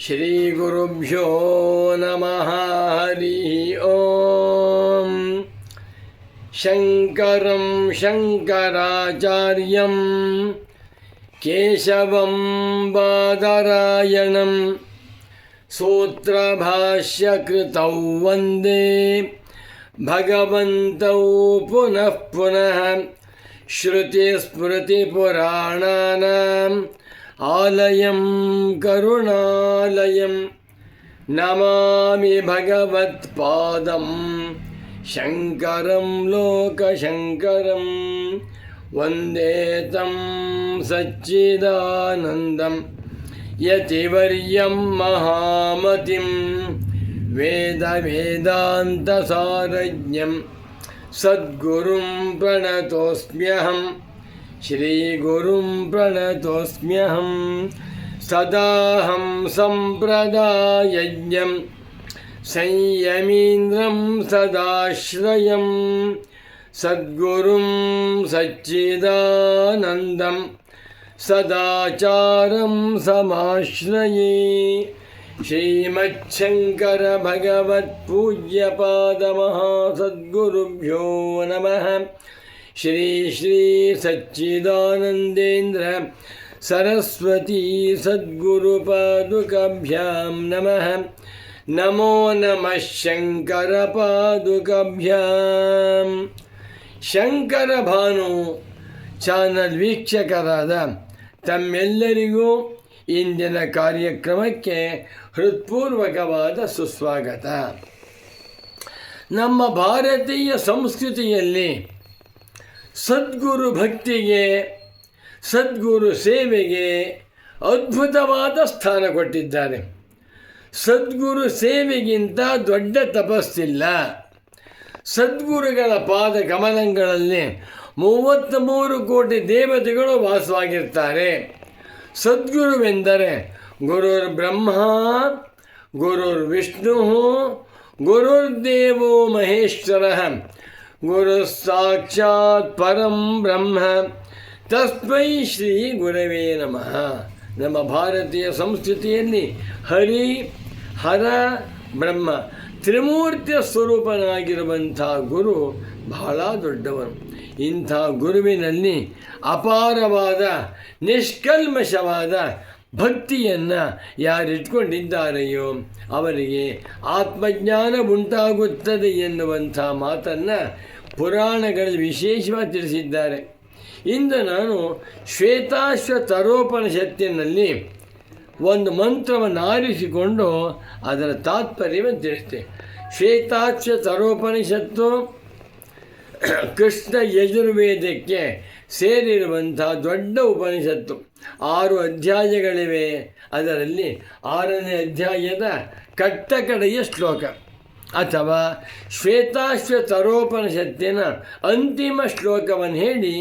ಶ್ರೀಗುರುಭ್ಯೋ ನಮಃ ಹರಿ ಓಂ. ಶಂಕರಂ ಶಂಕರಾಚಾರ್ಯಂ ಕೇಶವಂ ಬಾದರಾಯಣಂ ಸೂತ್ರಭಾಷ್ಯಕೃತೌ ವಂದೇ ಭಗವಂತೌ ಪುನಃ ಪುನಃ. ಶ್ರುತಿಸ್ಮೃತಿಪುರಾಣಾನಾಂ ಆಲಯಂ ಕರುಣಾಲಯಂ ನಮಾಮಿ ಭಗವತ್ಪಾದಂ ಶಂಕರಂ ಲೋಕಶಂಕರಂ. ವಂದೇ ತಂ ಸಚ್ಚಿದಾನಂದಂ ಯತಿವರ್ಯಂ ಮಹಾಮತಿಂ ವೇದಾಂತಸಾರಜ್ಞಂ ಸದ್ಗುರುಂ ಪ್ರಣತೋಸ್ಮ್ಯಹಂ. ಶ್ರೀಗುರುಂ ಪ್ರಣತೋಸ್ಮ್ಯಹಂ. ಸದಾಹಂ ಸಂಪ್ರದಾಯಜ್ಞಂ ಸಂಯಮೀಂದ್ರಂ ಸದಾಶ್ರಯಂ ಸದ್ಗುರುಂ ಸಚ್ಚಿದಾನಂದಂ ಸದಾಚಾರಂ ಸಮಾಶ್ರಯೇ. ಶ್ರೀಮಚ್ಛಂಕರ ಭಗವತ್ಪೂಜ್ಯಪಾದಮಹಾಸದ್ಗುರುಭ್ಯೋ ನಮಃ. ಶ್ರೀ ಶ್ರೀ ಸಚ್ಚಿದಾನಂದೇಂದ್ರ ಸರಸ್ವತೀ ಸದ್ಗುರುಪಾದುಕಾಭ್ಯಾಂ ನಮಃ. ನಮೋ ನಮಃ ಶಂಕರ ಪಾದುಕಾಭ್ಯಾಂ. ಶಂಕರ ಭಾನು ಚಾನಲ್ ವೀಕ್ಷಕರಾದ ತಮ್ಮೆಲ್ಲರಿಗೂ ಇಂದಿನ ಕಾರ್ಯಕ್ರಮಕ್ಕೆ ಹೃತ್ಪೂರ್ವಕವಾದ ಸುಸ್ವಾಗತ. ನಮ್ಮ ಭಾರತೀಯ ಸಂಸ್ಕೃತಿಯಲ್ಲಿ ಸದ್ಗುರು ಭಕ್ತಿಗೆ, ಸದ್ಗುರು ಸೇವೆಗೆ ಅದ್ಭುತವಾದ ಸ್ಥಾನ ಕೊಟ್ಟಿದ್ದಾರೆ. ಸದ್ಗುರು ಸೇವೆಗಿಂತ ದೊಡ್ಡ ತಪಸ್ಸಿಲ್ಲ. ಸದ್ಗುರುಗಳ ಪಾದ ಕಮಲಗಳಲ್ಲಿ 33 ಕೋಟಿ ದೇವತೆಗಳು ವಾಸವಾಗಿರ್ತಾರೆ. ಸದ್ಗುರುವೆಂದರೆ ಗುರುರ್ ಬ್ರಹ್ಮ, ಗುರುರ್ ವಿಷ್ಣು, ಗುರುರ್ದೇವೋ ಮಹೇಶ್ವರ, ಗುರು ಸಾಕ್ಷಾತ್ ಪರಂ ಬ್ರಹ್ಮ. ತಸ್ಮೈ ಶ್ರೀ ಗುರವೇ ನಮಃ. ನಮ್ಮ ಭಾರತೀಯ ಸಂಸ್ಕೃತಿಯಲ್ಲಿ ಹರಿ, ಹರ, ಬ್ರಹ್ಮ ತ್ರಿಮೂರ್ತಿಯ ಸ್ವರೂಪನಾಗಿರುವಂಥ ಗುರು ಬಹಳ ದೊಡ್ಡವನು. ಇಂಥ ಗುರುವಿನಲ್ಲಿ ಅಪಾರವಾದ ನಿಷ್ಕಲ್ಮಶವಾದ ಭಕ್ತಿಯನ್ನು ಯಾರಿಟ್ಕೊಂಡಿದ್ದಾರೆಯೋ ಅವರಿಗೆ ಆತ್ಮಜ್ಞಾನ ಉಂಟಾಗುತ್ತದೆ ಎನ್ನುವಂಥ ಮಾತನ್ನು ಪುರಾಣಗಳಲ್ಲಿ ವಿಶೇಷವಾಗಿ ತಿಳಿಸಿದ್ದಾರೆ. ಇಂದು ನಾನು ಶ್ವೇತಾಶ್ವತರೋಪನಿಷತ್ತಿನಲ್ಲಿ ಒಂದು ಮಂತ್ರವನ್ನು ಆರಿಸಿಕೊಂಡು ಅದರ ತಾತ್ಪರ್ಯವನ್ನು ತಿಳಿಸ್ತೇನೆ. ಶ್ವೇತಾಶ್ವತರೋಪನಿಷತ್ತು ಕೃಷ್ಣ ಯಜುರ್ವೇದಕ್ಕೆ ಸೇರಿರುವಂಥ ದೊಡ್ಡ ಉಪನಿಷತ್ತು. 6 ಅಧ್ಯಾಯಗಳಿವೆ. ಅದರಲ್ಲಿ 6ನೇ ಅಧ್ಯಾಯದ ಕಟ್ಟಕಡೆಯ ಶ್ಲೋಕ ಅಥವಾ ಶ್ವೇತಾಶ್ವತರೋಪನಿಷತ್ತಿನ ಅಂತಿಮ ಶ್ಲೋಕವನ್ನು ಹೇಳಿ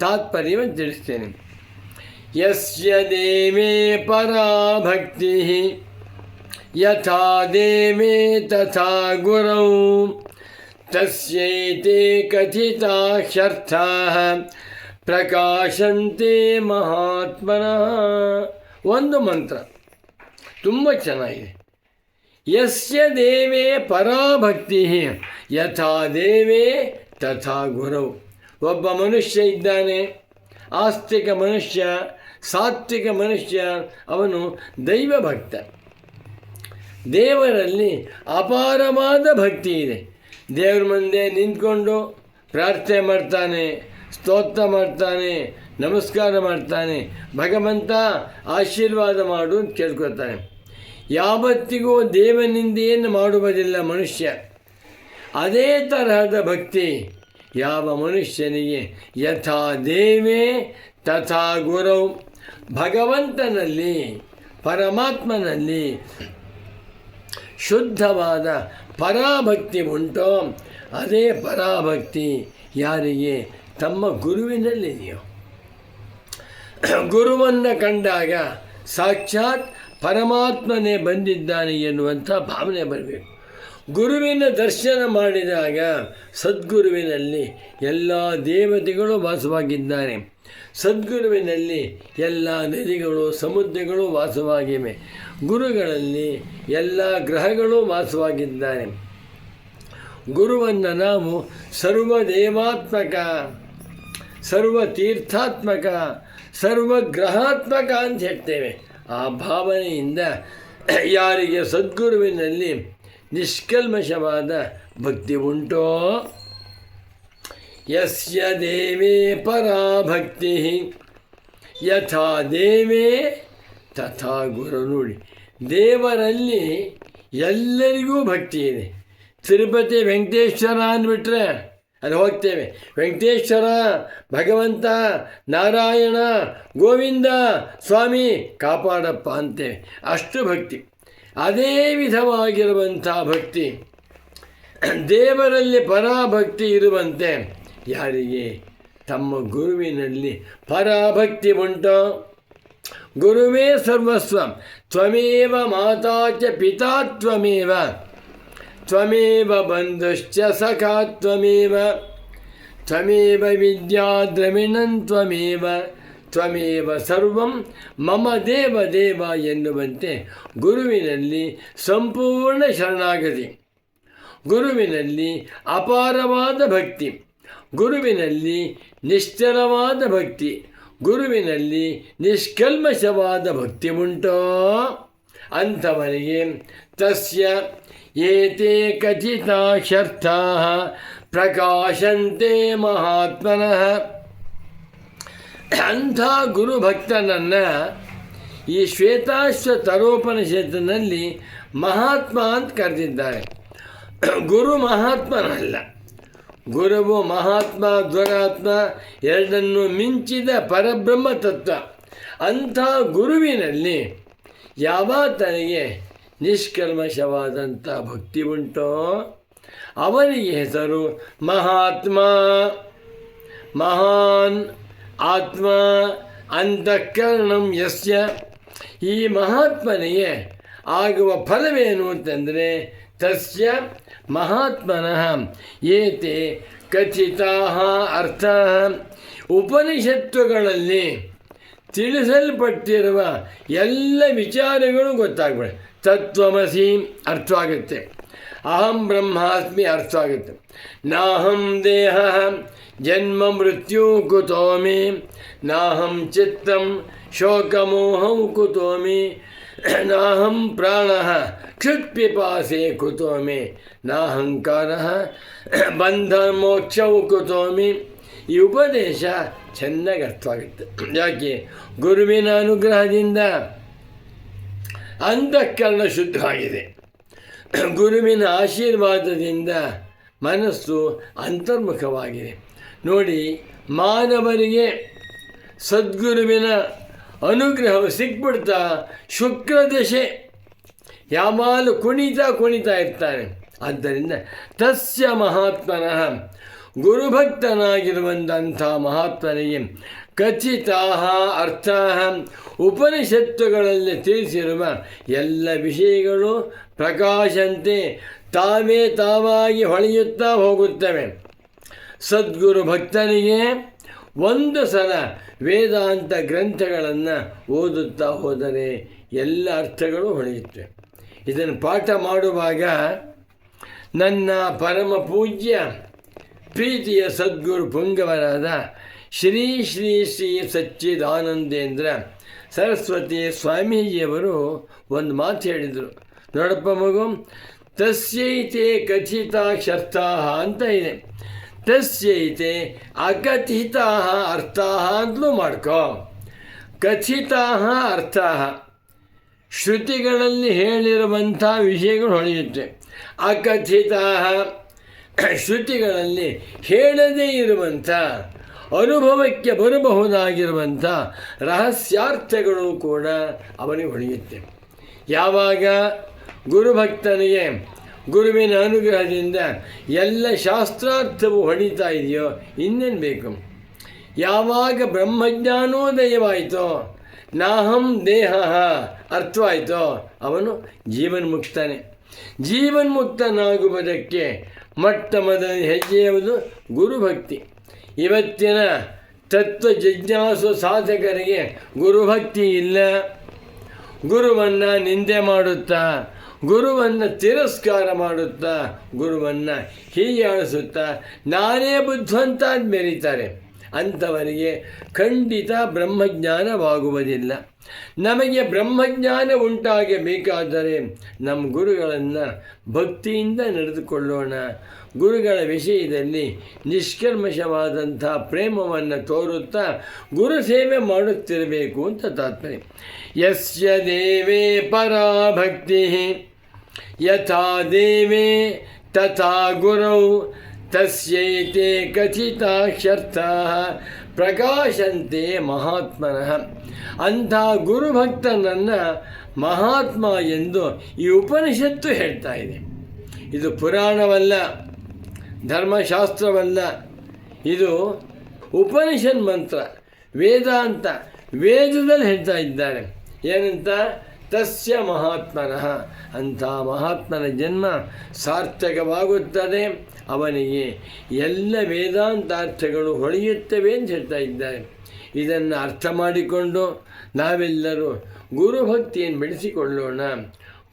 ತಾತ್ಪರ್ಯವನ್ನು ತಿಳಿಸ್ತೇನೆ. ಯಸ್ಯ ದೇವೇ ಪರಾ ಭಕ್ತಿ ಯಥಾ ದೇವೇ ತಥಾ ಗುರೌ ತಸ್ಯೈತೆ ಕಥಿತಾಹ್ಯರ್ಥಾಃ ಪ್ರಕಾಶಂತೆ ಮಹಾತ್ಮನಃ. ಒಂದು ಮಂತ್ರ ತುಂಬ ಚೆನ್ನಾಗಿದೆ. ಯಸ್ಯ ದೇವೇ ಪರಾಭಕ್ತಿ ಯಥಾ ದೇವೇ ತಥಾ ಗುರೌ. ಒಬ್ಬ ಮನುಷ್ಯ ಇದ್ದಾನೆ, ಆಸ್ತಿಕ ಮನುಷ್ಯ, ಸಾತ್ವಿಕ ಮನುಷ್ಯ, ಅವನು ದೈವಭಕ್ತ. ದೇವರಲ್ಲಿ ಅಪಾರವಾದ ಭಕ್ತಿ ಇದೆ. ದೇವ್ರ ಮುಂದೆ ನಿಂತ್ಕೊಂಡು ಪ್ರಾರ್ಥನೆ ಮಾಡ್ತಾನೆ, ಸ್ತೋತ್ರ ಮಾಡ್ತಾನೆ, ನಮಸ್ಕಾರ ಮಾಡ್ತಾನೆ, ಭಗವಂತ ಆಶೀರ್ವಾದ ಮಾಡು ಅಂತ ಕೇಳ್ಕೊತಾನೆ. ಯಾವತ್ತಿಗೂ ದೇವನಿಂದೆಯನ್ನು ಮಾಡುವುದಿಲ್ಲ ಮನುಷ್ಯ. ಅದೇ ತರಹದ ಭಕ್ತಿ ಯಾವ ಮನುಷ್ಯನಿಗೆ ಯಥಾ ದೇವೇ ತಥಾ ಗುರೌ, ಭಗವಂತನಲ್ಲಿ ಪರಮಾತ್ಮನಲ್ಲಿ ಶುದ್ಧವಾದ ಪರಾಭಕ್ತಿ ಉಂಟೋ ಅದೇ ಪರಾಭಕ್ತಿ ಯಾರಿಗೆ ತಮ್ಮ ಗುರುವಿನಲ್ಲಿದೆಯೋ. ಗುರುವನ್ನು ಕಂಡಾಗ ಸಾಕ್ಷಾತ್ ಪರಮಾತ್ಮನೇ ಬಂದಿದ್ದಾನೆ ಎನ್ನುವಂಥ ಭಾವನೆ ಬರಬೇಕು. ಗುರುವಿನ ದರ್ಶನ ಮಾಡಿದಾಗ ಸದ್ಗುರುವಿನಲ್ಲಿ ಎಲ್ಲ ದೇವತೆಗಳು ವಾಸವಾಗಿದ್ದಾರೆ. ಸದ್ಗುರುವಿನಲ್ಲಿ ಎಲ್ಲ ನದಿಗಳು ಸಮುದ್ರಗಳು ವಾಸವಾಗಿವೆ. ಗುರುಗಳಲ್ಲಿ ಎಲ್ಲ ಗ್ರಹಗಳು ವಾಸವಾಗಿದ್ದಾರೆ. ಗುರುವನ್ನು ನಾವು ಸರ್ವದೇವಾತ್ಮಕ, ಸರ್ವತೀರ್ಥಾತ್ಮಕ, ಸರ್ವಗ್ರಹಾತ್ಮಕ ಅಂತ ಹೇಳ್ತೇವೆ. ಆ ಭಾವನೆಯಿಂದ ಯಾರಿಗೆ ಸದ್ಗುರುವಿನಲ್ಲಿ ನಿಷ್ಕಲ್ಮಶವಾದ ಭಕ್ತಿ ಉಂಟೋ, ಯಸ್ಯ ದೇವೇ ಪರಾಭಕ್ತಿ ಯಥಾ ದೇವೇ ತಥಾ ಗುರು. ನೋಡಿ, ದೇವರಲ್ಲಿ ಎಲ್ಲರಿಗೂ ಭಕ್ತಿ ಇದೆ. ತಿರುಪತಿ ವೆಂಕಟೇಶ್ವರ ಅಂದ್ಬಿಟ್ರೆ ಅಲ್ಲಿ ಹೋಗ್ತೇವೆ, ವೆಂಕಟೇಶ್ವರ, ಭಗವಂತ, ನಾರಾಯಣ, ಗೋವಿಂದ, ಸ್ವಾಮಿ ಕಾಪಾಡಪ್ಪ ಅಂತೇವೆ. ಅಷ್ಟು ಭಕ್ತಿ. ಅದೇ ವಿಧವಾಗಿರುವಂಥ ಭಕ್ತಿ ದೇವರಲ್ಲಿ ಪರಾಭಕ್ತಿ ಇರುವಂತೆ ಯಾರಿಗೆ ತಮ್ಮ ಗುರುವಿನಲ್ಲಿ ಪರಾಭಕ್ತಿ ಉಂಟೋ, ಗುರುವೇ ಸರ್ವಸ್ವ, ತ್ವಮೇವ ಮಾತಾ ಚ ಪಿತಾ ತ್ವಮೇವ, ತ್ವಮೇವ ಬಂಧುಶ್ಚ ಸಖಾ ತ್ವಮೇವ, ತ್ವಮೇವ ವಿದ್ಯಾ ದ್ರವಿಣಂ ತ್ವಮೇವ, ತ್ವಮೇವ ಸರ್ವಂ ಮಮ ದೇವ ದೇವ ಎನ್ನುವಂತೆ ಗುರುವಿನಲ್ಲಿ ಸಂಪೂರ್ಣ ಶರಣಾಗತಿ, ಗುರುವಿನಲ್ಲಿ ಅಪಾರವಾದ ಭಕ್ತಿ, ಗುರುವಿನಲ್ಲಿ ನಿಶ್ಚಲವಾದ ಭಕ್ತಿ, ಗುರುವಿನಲ್ಲಿ ನಿಷ್ಕಲ್ಮಶವಾದ ಭಕ್ತಿ ಉಂಟೋ ಅಂಥವನಿಗೆ ತಸ್ಯ ಏತೆ ಕಥಿತಾ ಶರ್ಥಾಃ ಪ್ರಕಾಶಂತೆ ಮಹಾತ್ಮನಃ. ಅಂಥ ಗುರುಭಕ್ತನನ್ನು ಈ ಶ್ವೇತಾಶ್ವ ತರೋಪನಿಷತ್ತಿನಲ್ಲಿ ಮಹಾತ್ಮ ಅಂತ ಕರೆದಿದ್ದಾರೆ. ಗುರು ಮಹಾತ್ಮನಲ್ಲ, ಗುರುವು ಮಹಾತ್ಮ ದುರಾತ್ಮ ಎರಡನ್ನು ಮಿಂಚಿದ ಪರಬ್ರಹ್ಮ ತತ್ವ. ಅಂಥ ಗುರುವಿನಲ್ಲಿ ಯಾವಾತನಿಗೆ ನಿಷ್ಕಲ್ಮಶವಾದಂಥ ಭಕ್ತಿ ಉಂಟೋ ಅವನಿಗೆ ಹೆಸರು ಮಹಾತ್ಮ. ಮಹಾನ್ ಆತ್ಮ ಅಂತಃಕರಣಂ ಯಸ್ಯ. ಈ ಮಹಾತ್ಮನಿಗೆ ಆಗುವ ಫಲವೇನು ಅಂತಂದರೆ ತಸ್ಯ ಮಹಾತ್ಮನಃ ಏತೆ ಕಥಿತಾಃ ಅರ್ಥಾಃ. ಉಪನಿಷತ್ತುಗಳಲ್ಲಿ ತಿಳಿಸಲ್ಪಟ್ಟಿರುವ ಎಲ್ಲ ವಿಚಾರಗಳು ಗೊತ್ತಾಗ್ಬಿಡ. ತತ್ವಮಸಿ ಅರ್ಥವಾಗುತ್ತೆ, ಅಹಂ ಬ್ರಹ್ಮಾಸ್ಮಿ ಅರ್ಥವಾಗುತ್ತೆ. ನಾಹಂ ದೇಹ ಜನ್ಮ ಮೃತ್ಯು ಕುತೋಮಿ, ನಾಹಂ ಚಿತ್ತಂ ಶೋಕಮೋಹಂ ಕುತೋಮಿ, ನಾಹಂ ಪ್ರಾಣಃ ಕ್ಷುತ್ಪಿಪಾಸೆ ಕುತೋಮಿ, ನಾಹಂಕಾರಃ ಬಂಧ ಮೋಕ್ಷವು ಕುತೋಮಿ. ಈ ಉಪದೇಶ ಚೆನ್ನಾಗಿ ಅರ್ಥವಾಗುತ್ತೆ. ಯಾಕೆ? ಗುರುವಿನ ಅನುಗ್ರಹದಿಂದ ಅಂತಃಕರಣ ಶುದ್ಧವಾಗಿದೆ. ಗುರುವಿನ ಆಶೀರ್ವಾದದಿಂದ ಮನಸ್ಸು ಅಂತರ್ಮುಖವಾಗಿದೆ. ನೋಡಿ, ಮಾನವರಿಗೆ ಸದ್ಗುರುವಿನ ಅನುಗ್ರಹವು ಸಿಕ್ಬಿಡ್ತಾ ಶುಕ್ರದಶೆ ಯಾವಾಗಲೂ ಕುಣಿತಾ ಇರ್ತಾನೆ. ಆದ್ದರಿಂದ ತಸ್ಯ ಮಹಾತ್ಮನಃ ಗುರುಭಕ್ತನಾಗಿರುವಂಥ ಮಹಾತ್ಮನಿಗೆ ಕಥಿತಾಃ ಅರ್ಥಾಃ ಉಪನಿಷತ್ತುಗಳಲ್ಲಿ ತಿಳಿಸಿರುವ ಎಲ್ಲ ವಿಷಯಗಳು ಪ್ರಕಾಶಂತೆ ತಾವೇ ತಾವಾಗಿ ಹೊಳೆಯುತ್ತಾ ಹೋಗುತ್ತವೆ. ಸದ್ಗುರು ಭಕ್ತನಿಗೆ ಒಂದು ಸಲ ವೇದಾಂತ ಗ್ರಂಥಗಳನ್ನು ಓದುತ್ತಾ ಹೋದರೆ ಎಲ್ಲ ಅರ್ಥಗಳು ಹೊಳೆಯುತ್ತವೆ. ಇದನ್ನು ಪಾಠ ಮಾಡುವಾಗ ನನ್ನ ಪರಮ ಪೂಜ್ಯ ಪ್ರೀತಿಯ ಸದ್ಗುರು ಪುಂಗವರಾದ ಶ್ರೀ ಶ್ರೀ ಶ್ರೀ ಸಚ್ಚಿದಾನಂದೇಂದ್ರ ಸರಸ್ವತಿ ಸ್ವಾಮೀಜಿಯವರು ಒಂದು ಮಾತು ಹೇಳಿದರು. ನೋಡಪ್ಪ ಮಗು, ತಸ್ಯೈತೆ ಕಥಿತಾ ಶರ್ಥಾಃ ಅಂತ ಇದೆ. ತಸ್ಯೈತೆ ಅಕಥಿತಾಃ ಅರ್ಥಾಃ ಅಂತಲೂ ಮಾಡ್ಕೋ. ಕಥಿತಾಃ ಅರ್ಥಾಃ ಶ್ರುತಿಗಳಲ್ಲಿ ಹೇಳಿರುವಂಥ ವಿಷಯಗಳು ಹೊಳೆಯುತ್ತೆ. ಅಕಥಿತಾಃ ಶ್ರುತಿಗಳಲ್ಲಿ ಹೇಳದೇ ಇರುವಂಥ ಅನುಭವಕ್ಕೆ ಬರಬಹುದಾಗಿರುವಂಥ ರಹಸ್ಯಾರ್ಥಗಳು ಕೂಡ ಅವನಿಗೆ ಹೊಳೆಯುತ್ತೆ. ಯಾವಾಗ ಗುರುಭಕ್ತನಿಗೆ ಗುರುವಿನ ಅನುಗ್ರಹದಿಂದ ಎಲ್ಲ ಶಾಸ್ತ್ರಾರ್ಥವು ಹೊಳಿತಾ ಇದೆಯೋ ಇನ್ನೇನು ಬೇಕು? ಯಾವಾಗ ಬ್ರಹ್ಮಜ್ಞಾನೋದಯವಾಯಿತೋ, ನಾಹಂ ದೇಹ ಅರ್ಥವಾಯಿತೋ, ಅವನು ಜೀವನ್ಮುಕ್ತನೇ. ಜೀವನ್ಮುಕ್ತನಾಗುವುದಕ್ಕೆ ಮೊಟ್ಟ ಮೊದಲ ಹೆಜ್ಜೆಯುವುದು ಗುರುಭಕ್ತಿ. ಇವತ್ತಿನ ತತ್ವ ಜಿಜ್ಞಾಸು ಸಾಧಕರಿಗೆ ಗುರುಭಕ್ತಿ ಇಲ್ಲ. ಗುರುವನ್ನು ನಿಂದೆ ಮಾಡುತ್ತಾ, ಗುರುವನ್ನು ತಿರಸ್ಕಾರ ಮಾಡುತ್ತಾ, ಗುರುವನ್ನು ಹೀಯಾಳಿಸುತ್ತಾ ನಾನೇ ಬುದ್ಧಿವಂತ ಅಂತ ಮೆರೀತಾರೆ. ಅಂಥವರಿಗೆ ಖಂಡಿತ ಬ್ರಹ್ಮಜ್ಞಾನವಾಗುವುದಿಲ್ಲ. ನಮಗೆ ಬ್ರಹ್ಮಜ್ಞಾನ ಉಂಟಾಗಬೇಕಾದರೆ ನಮ್ಮ ಗುರುಗಳನ್ನು ಭಕ್ತಿಯಿಂದ ನಡೆದುಕೊಳ್ಳೋಣ. ಗುರುಗಳ ವಿಷಯದಲ್ಲಿ ನಿಷ್ಕಲ್ಮಶವಾದಂಥ ಪ್ರೇಮವನ್ನು ತೋರುತ್ತಾ ಗುರು ಸೇವೆ ಮಾಡುತ್ತಿರಬೇಕು ಅಂತ ತಾತ್ಪರ್ಯ. ಯಸ್ಯ ದೇವೇ ಪರಾ ಭಕ್ತಿ ಯಥಾ ದೇವೇ ತಥಾ ಗುರೌ ತಸ್ಯೈತೆ ಕಥಿತಾಕ್ಷರ್ಥಾಃ ಪ್ರಕಾಶಂತೆ ಮಹಾತ್ಮನಃ. ಅಂಥ ಗುರುಭಕ್ತನನ್ನು ಮಹಾತ್ಮ ಎಂದು ಈ ಉಪನಿಷತ್ತು ಹೇಳ್ತಾ ಇದೆ. ಇದು ಪುರಾಣವಲ್ಲ, ಧರ್ಮಶಾಸ್ತ್ರವಲ್ಲ, ಇದು ಉಪನಿಷತ್ ಮಂತ್ರ, ವೇದಾಂತ. ವೇದದಲ್ಲಿ ಹೇಳ್ತಾ ಇದ್ದಾರೆ ಏನಂತ? ತಸ್ಯ ಮಹಾತ್ಮನಃ. ಅಂಥ ಮಹಾತ್ಮನ ಜನ್ಮ ಸಾರ್ಥಕವಾಗುತ್ತದೆ, ಅವನಿಗೆ ಎಲ್ಲ ವೇದಾಂತಾರ್ಥಗಳು ಹೊಳೆಯುತ್ತವೆ ಅಂತ ಹೇಳ್ತಾ ಇದ್ದಾರೆ. ಇದನ್ನು ಅರ್ಥ ಮಾಡಿಕೊಂಡು ನಾವೆಲ್ಲರೂ ಗುರುಭಕ್ತಿಯನ್ನು ಬೆಳೆಸಿಕೊಳ್ಳೋಣ.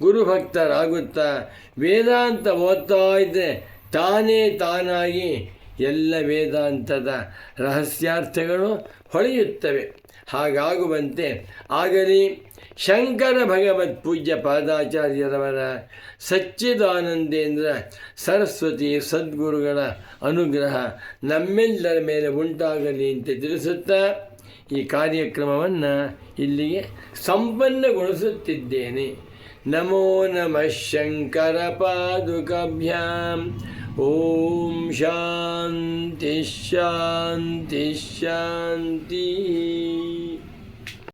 ಗುರುಭಕ್ತರಾಗುತ್ತಾ ವೇದಾಂತ ಓದ್ತಾ ಇದ್ದರೆ ತಾನೇ ತಾನಾಗಿ ಎಲ್ಲ ವೇದಾಂತದ ರಹಸ್ಯಾರ್ಥಗಳು ಹೊಳೆಯುತ್ತವೆ. ಹಾಗಾಗುವಂತೆ ಆಗಲಿ. ಶಂಕರ ಭಗವತ್ ಪೂಜ್ಯ ಪಾದಾಚಾರ್ಯರವರ ಸಚ್ಚಿದಾನಂದೇಂದ್ರ ಸರಸ್ವತಿ ಸದ್ಗುರುಗಳ ಅನುಗ್ರಹ ನಮ್ಮೆಲ್ಲರ ಮೇಲೆ ಉಂಟಾಗಲಿ ಅಂತ ತಿಳಿಸುತ್ತಾ ಈ ಕಾರ್ಯಕ್ರಮವನ್ನು ಇಲ್ಲಿಗೆ ಸಂಪನ್ನಗೊಳಿಸುತ್ತಿದ್ದೇನೆ. ನಮೋ ನಮಃ ಶಂಕರ ಪಾದುಕಾಭ್ಯಾಂ. ಓಂ ಶಾಂತಿ ಶಾಂತಿ ಶಾಂತಿ.